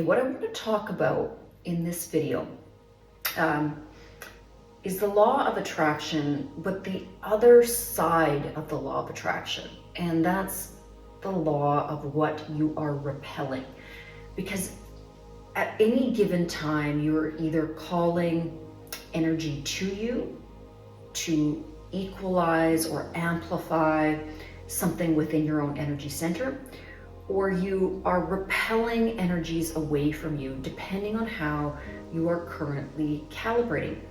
What I want to talk about in this video is the law of attraction, but the other side of the law of attraction, and that's the law of what you are repelling. Because at any given time, you're either calling energy to you to equalize or amplify something within your own energy center, or you are repelling energies away from you, depending on how you are currently calibrating.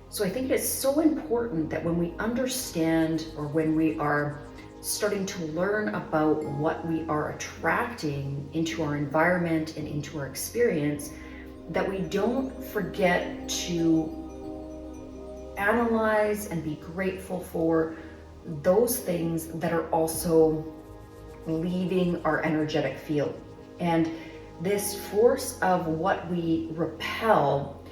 So I think it's so important that when we understand, or when we are starting to learn about what we are attracting into our environment and into our experience, that we don't forget to analyze and be grateful for those things that are also leaving our energetic field. And this force of what we repel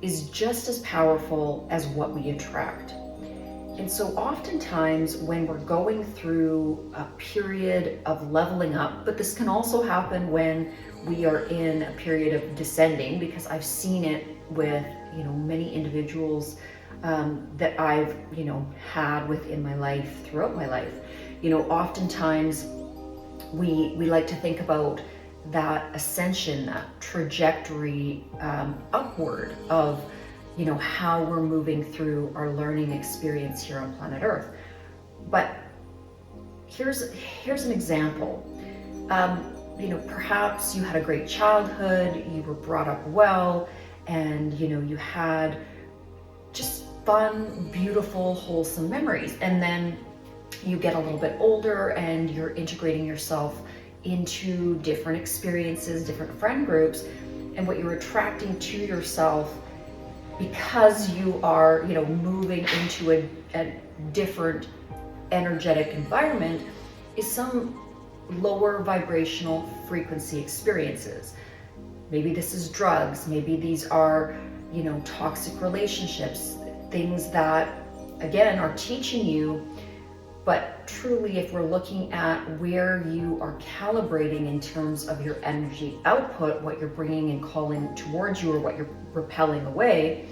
is just as powerful as what we attract. And so oftentimes when we're going through a period of leveling up, but this can also happen when we are in a period of descending, because I've seen it with many individuals that I've had within my life, throughout my life. Oftentimes we like to think about that ascension, that trajectory upward of how we're moving through our learning experience here on planet Earth. But here's an example. Perhaps you had a great childhood, you were brought up well, and you had just fun, beautiful, wholesome memories. And then you get a little bit older and you're integrating yourself into different experiences, different friend groups, and what you're attracting to yourself, because you are moving into a different energetic environment, is some lower vibrational frequency experiences. Maybe this is drugs, maybe these are toxic relationships, things that again are teaching you. But truly, if we're looking at where you are calibrating in terms of your energy output, what you're bringing and calling towards you, or what you're repelling away,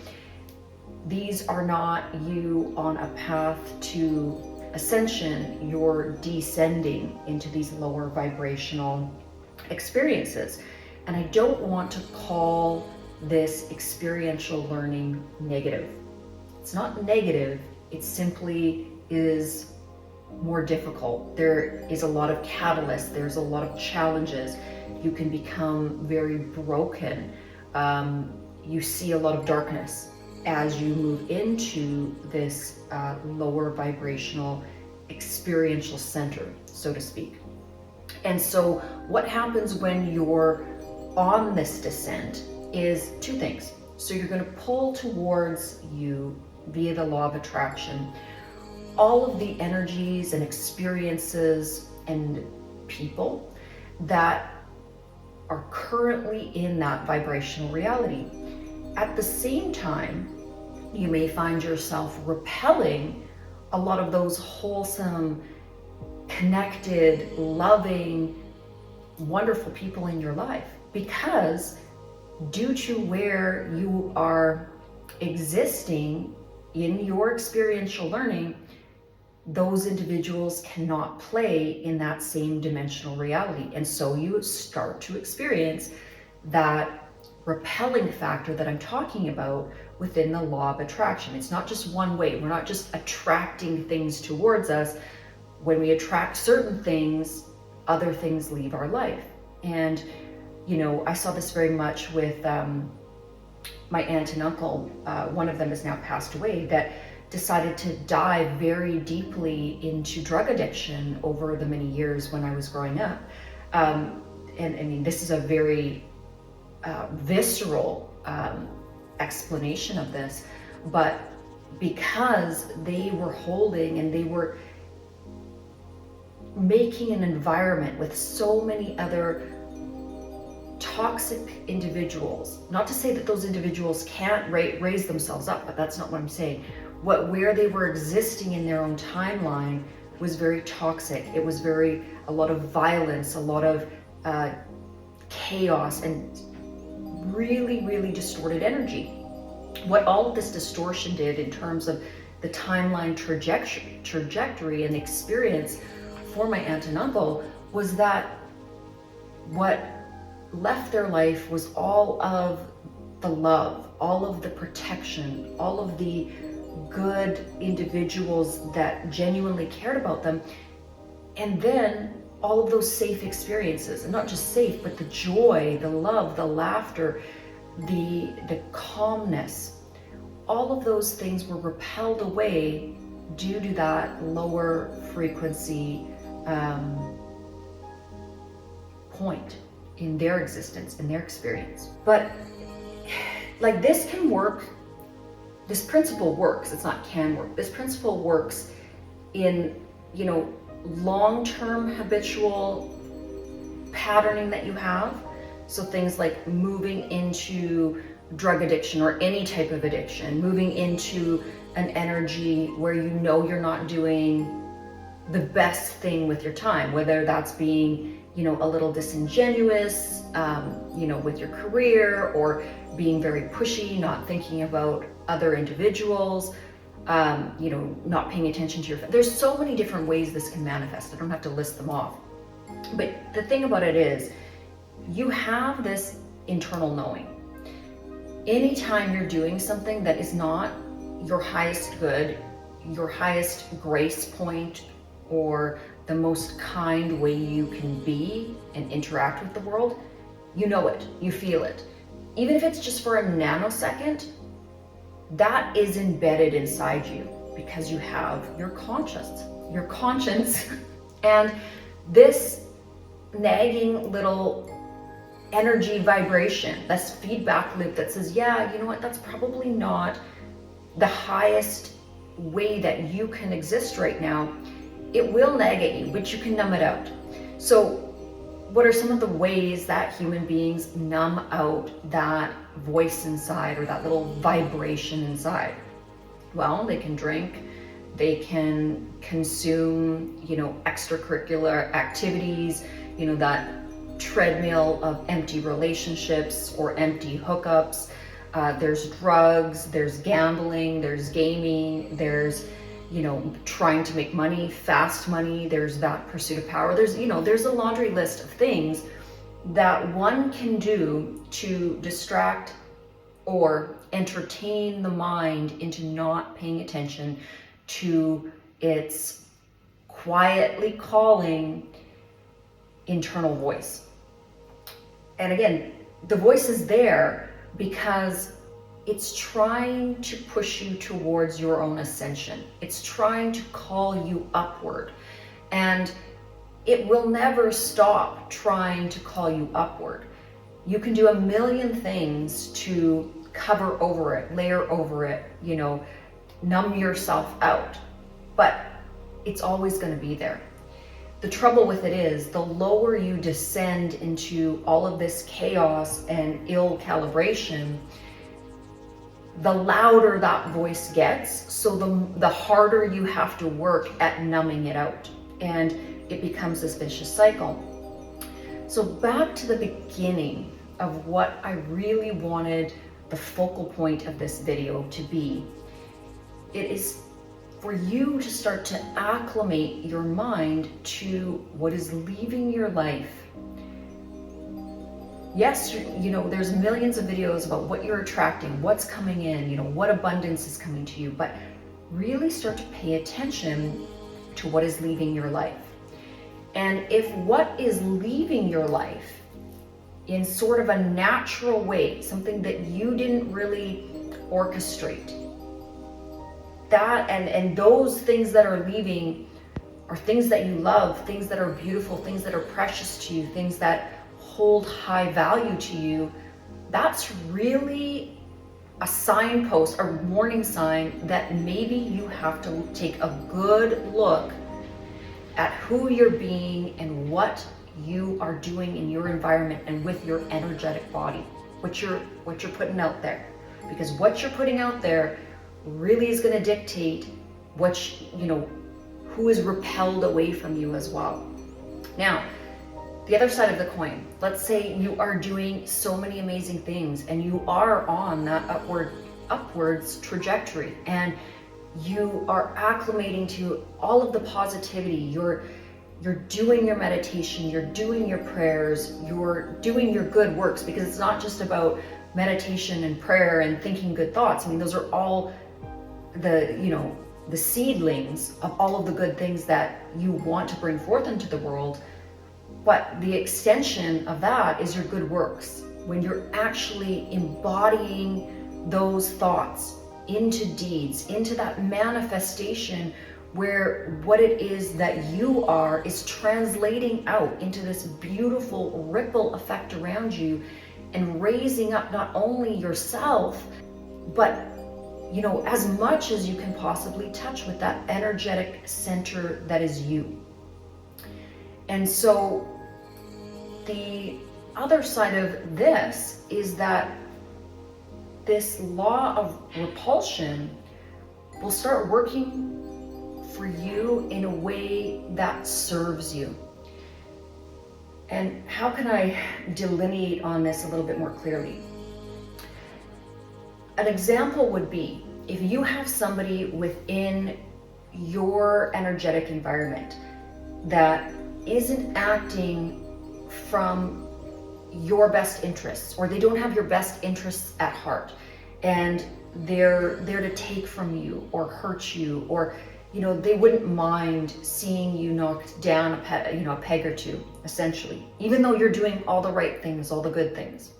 these are not you on a path to ascension. You're descending into these lower vibrational experiences. And I don't want to call this experiential learning negative. It's not negative, it simply is more difficult. There is a lot of catalysts, there's a lot of challenges. You can become very broken. You see a lot of darkness as you move into this lower vibrational experiential center, so to speak. And so what happens when you're on this descent is two things. So you're going to pull towards you, via the law of attraction, all of the energies and experiences and people that are currently in that vibrational reality. At the same time, you may find yourself repelling a lot of those wholesome, connected, loving, wonderful people in your life, because due to where you are existing in your experiential learning, those individuals cannot play in that same dimensional reality. And so you start to experience that repelling factor that I'm talking about within the law of attraction. It's not just one way. We're not just attracting things towards us. When we attract certain things, other things leave our life. And I saw this very much with my aunt and uncle. One of them has now passed away, that decided to dive very deeply into drug addiction over the many years when I was growing up. And I mean, this is a very visceral explanation of this, but because they were holding and they were making an environment with so many other toxic individuals, not to say that those individuals can't raise themselves up, but that's not what I'm saying. Where they were existing in their own timeline was very toxic. It was a lot of violence, a lot of chaos, and really, really distorted energy. What all of this distortion did in terms of the timeline trajectory and experience for my aunt and uncle was that what left their life was all of the love, all of the protection, all of the good individuals that genuinely cared about them, and then all of those safe experiences, and not just safe, but the joy, the love, the laughter, the calmness, all of those things were repelled away due to that lower frequency point in their existence, in their experience. But like, this can work, this principle works, it's not can work, this principle works in, you know, long-term habitual patterning that you have. So things like moving into drug addiction or any type of addiction, moving into an energy where you know you're not doing the best thing with your time, whether that's being, you know, a little disingenuous, you know, with your career, or being very pushy, not thinking about other individuals, you know, not paying attention to there's so many different ways this can manifest. I don't have to list them off. But the thing about it is, you have this internal knowing. Anytime you're doing something that is not your highest good, your highest grace point, or the most kind way you can be and interact with the world, you know it, you feel it. Even if it's just for a nanosecond, that is embedded inside you because you have your conscience, and this nagging little energy vibration, this feedback loop that says, yeah, you know what, that's probably not the highest way that you can exist right now. It will nag at you, but you can numb it out. So what are some of the ways that human beings numb out that voice inside, or that little vibration inside? Well, they can drink, they can consume, you know, extracurricular activities, you know, that treadmill of empty relationships or empty hookups. There's drugs, there's gambling, there's gaming, there's, you know, trying to make money, fast money, there's that pursuit of power. There's, you know, there's a laundry list of things that one can do to distract or entertain the mind into not paying attention to its quietly calling internal voice. And again, the voice is there because it's trying to push you towards your own ascension. It's trying to call you upward. And it will never stop trying to call you upward. You can do a million things to cover over it, layer over it, you know, numb yourself out, but it's always going to be there. The trouble with it is, the lower you descend into all of this chaos and ill calibration, the louder that voice gets, so the harder you have to work at numbing it out, and it becomes this vicious cycle. So back to the beginning of what I really wanted the focal point of this video to be. It is for you to start to acclimate your mind to what is leaving your life. Yes, you know, there's millions of videos about what you're attracting, what's coming in, you know, what abundance is coming to you, but really start to pay attention to what is leaving your life. And if what is leaving your life in sort of a natural way, something that you didn't really orchestrate, that and those things that are leaving are things that you love, things that are beautiful, things that are precious to you, things that hold high value to you, that's really a signpost, a warning sign that maybe you have to take a good look at who you're being and what you are doing in your environment and with your energetic body, what you're putting out there. Because what you're putting out there really is going to dictate what, you know, who is repelled away from you as well. Now, The other side of the coin, let's say you are doing so many amazing things and you are on that upwards trajectory, and you are acclimating to all of the positivity. You're doing your meditation, you're doing your prayers, you're doing your good works, because it's not just about meditation and prayer and thinking good thoughts. I mean, those are all the seedlings of all of the good things that you want to bring forth into the world. But the extension of that is your good works. When you're actually embodying those thoughts into deeds, into that manifestation, where what it is that you are is translating out into this beautiful ripple effect around you, and raising up not only yourself, but as much as you can possibly touch with that energetic center that is you. And so the other side of this is that this law of repulsion will start working for you in a way that serves you. And how can I delineate on this a little bit more clearly? An example would be if you have somebody within your energetic environment that isn't acting from your best interests, or they don't have your best interests at heart, and they're there to take from you or hurt you, or they wouldn't mind seeing you knocked down a peg or two, essentially, even though you're doing all the right things, all the good things.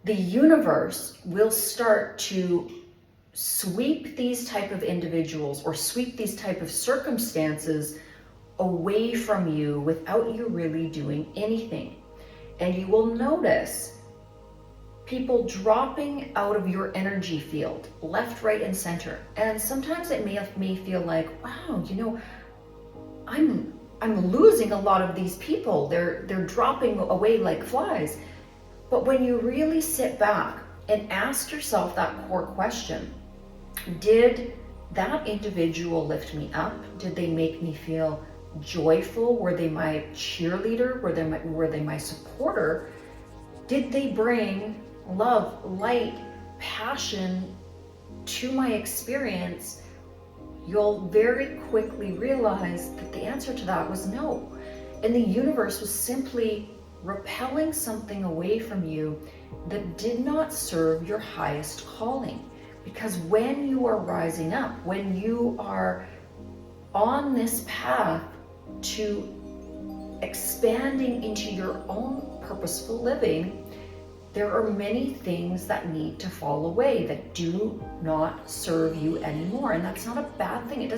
The universe will start to sweep these type of individuals, or sweep these type of circumstances away from you without you really doing anything. And you will notice people dropping out of your energy field, left, right, and center. And sometimes it may feel like, wow, I'm losing a lot of these people. They're dropping away like flies. But when you really sit back and ask yourself that core question, did that individual lift me up? Did they make me feel joyful? Were they my cheerleader? Were they my supporter? Did they bring love, light, passion to my experience? You'll very quickly realize that the answer to that was no. And the universe was simply repelling something away from you that did not serve your highest calling. Because when you are rising up, when you are on this path to expanding into your own purposeful living, there are many things that need to fall away, that do not serve you anymore. And that's not a bad thing.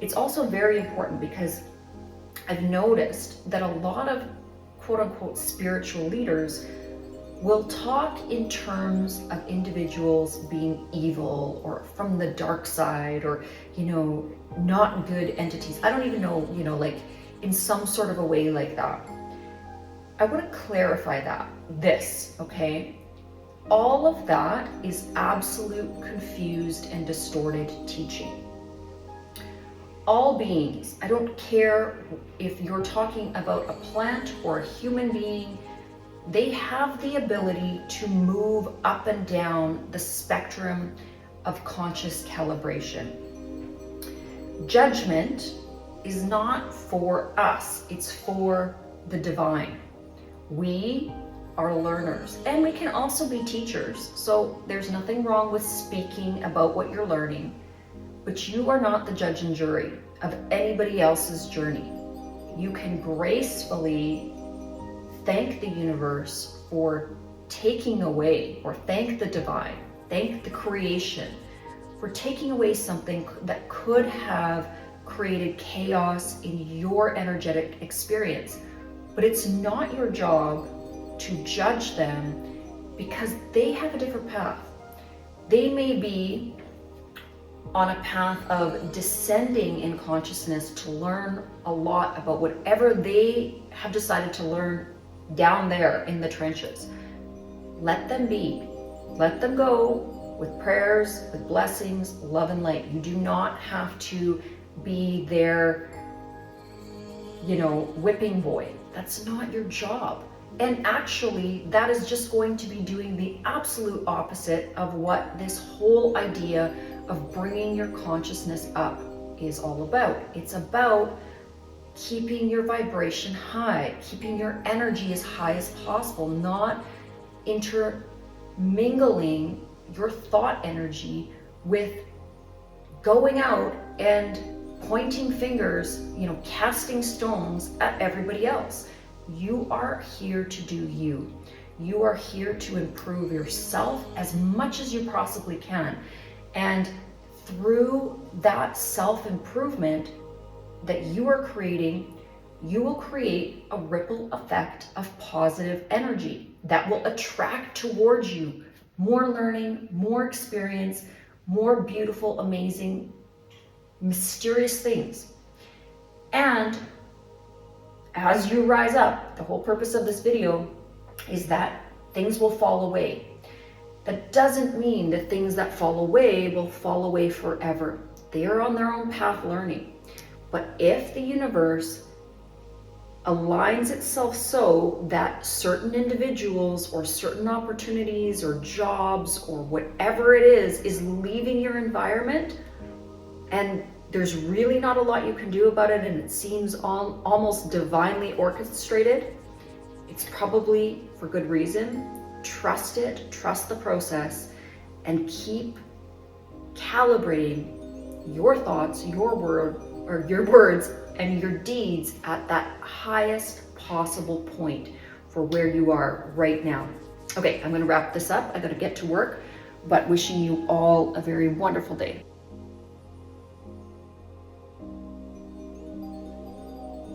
It's also very important, because I've noticed that a lot of quote unquote spiritual leaders will talk in terms of individuals being evil, or from the dark side, or not good entities. I don't even know, like in some sort of a way like that. I want to clarify this, okay? All of that is absolute confused and distorted teaching. All beings, I don't care if you're talking about a plant or a human being, they have the ability to move up and down the spectrum of conscious calibration. Judgment is not for us, it's for the divine. We are learners, and we can also be teachers. So there's nothing wrong with speaking about what you're learning, but you are not the judge and jury of anybody else's journey. You can gracefully thank the universe for taking away, or thank the divine, thank the creation for taking away something that could have created chaos in your energetic experience. But it's not your job to judge them, because they have a different path. They may be on a path of descending in consciousness to learn a lot about whatever they have decided to learn down there in the trenches. Let them be. Let them go with prayers, with blessings, love and light. You do not have to be their, whipping boy. That's not your job. And actually, that is just going to be doing the absolute opposite of what this whole idea of bringing your consciousness up is all about. It's about keeping your vibration high, keeping your energy as high as possible, not intermingling your thought energy with going out and pointing fingers, casting stones at everybody else. You are here to do you. You are here to improve yourself as much as you possibly can. And through that self-improvement that you are creating, you will create a ripple effect of positive energy that will attract towards you more learning, more experience, more beautiful, amazing, mysterious things. And as you rise up, the whole purpose of this video is that things will fall away. That doesn't mean the things that fall away will fall away forever. They are on their own path learning. But if the universe aligns itself so that certain individuals or certain opportunities or jobs or whatever it is leaving your environment, and there's really not a lot you can do about it, and it seems almost divinely orchestrated, it's probably for good reason. Trust it, trust the process, and keep calibrating your thoughts, your words and your deeds at that highest possible point for where you are right now. Okay, I'm going to wrap this up. I got to get to work, but wishing you all a very wonderful day.